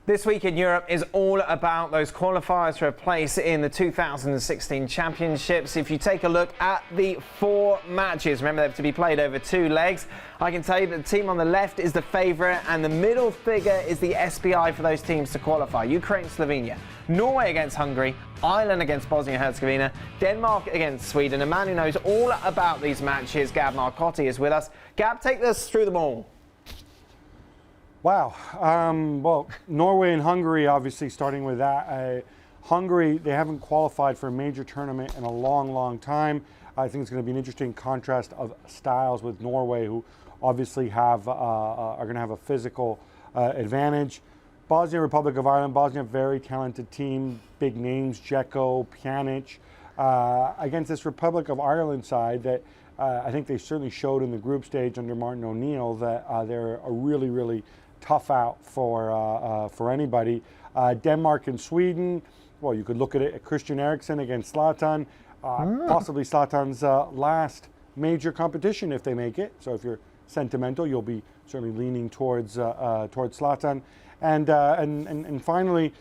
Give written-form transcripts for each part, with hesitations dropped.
This week in Europe is all about those qualifiers for a place in the 2016 Championships. If you take a look at the 4 matches, remember they're to be played over 2 legs. I can tell you that the team on the left is the favourite and the middle figure is the SPI for those teams to qualify. Ukraine, Slovenia, Norway against Hungary, Ireland against Bosnia-Herzegovina, Denmark against Sweden. A man who knows all about these matches, Gab Marcotti, is with us. Gab, take us through them all. Wow. Well, Norway and Hungary, obviously, starting with that. Hungary, they haven't qualified for a major tournament in a long, long time. I think it's going to be an interesting contrast of styles with Norway, who obviously are going to have a physical advantage. Bosnia, Republic of Ireland, Bosnia, very talented team, big names, Dzeko, Pjanic, against this Republic of Ireland side that I think they certainly showed in the group stage under Martin O'Neill that they're a really, really tough out for anybody. Denmark and Sweden, well, you could look at it at Christian Eriksen against Zlatan, possibly Zlatan's last major competition if they make it. So if you're sentimental, you'll be certainly leaning towards Zlatan. And finally,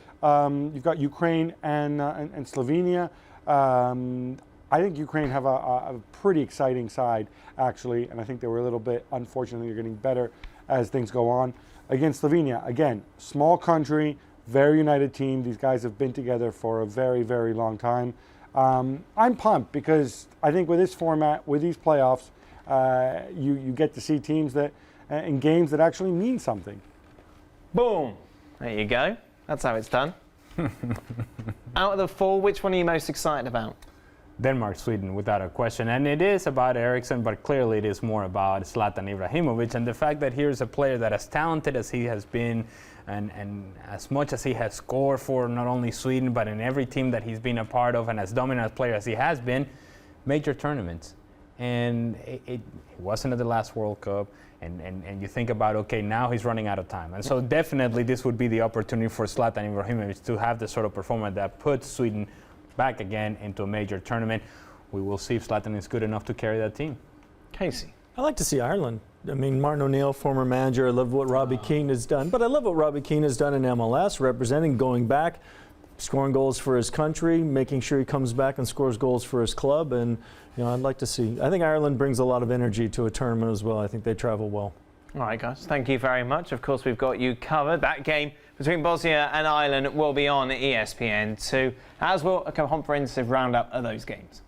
you've got Ukraine and Slovenia. I think Ukraine have a pretty exciting side, actually, and I think they were a little bit, unfortunately, they're getting better as things go on. Against Slovenia, again, small country, very united team. These guys have been together for a very, very long time. I'm pumped because I think with this format, with these playoffs, you get to see teams that in games that actually mean something. Boom. There you go. That's how it's done. Out of the 4, which one are you most excited about? Denmark, Sweden, without a question. And it is about Eriksen, but clearly it is more about Zlatan Ibrahimovic and the fact that here's a player that as talented as he has been and as much as he has scored for not only Sweden, but in every team that he's been a part of and as dominant a player as he has been, major tournaments. And it wasn't at the last World Cup. And you think about, okay, now he's running out of time. And so definitely this would be the opportunity for Zlatan Ibrahimovic to have the sort of performance that puts Sweden back again into a major tournament. We will see if Zlatan is good enough to carry that team. Casey. I like to see Ireland. I mean, Martin O'Neill, former manager. I love what Robbie Keane has done. But I love what Robbie Keane has done in MLS, representing, going back, scoring goals for his country, making sure he comes back and scores goals for his club. And, you know, I'd like to see. I think Ireland brings a lot of energy to a tournament as well. I think they travel well. All right, guys. Thank you very much. Of course, we've got you covered. That game between Bosnia and Ireland will be on ESPN 2, as will a comprehensive roundup of those games.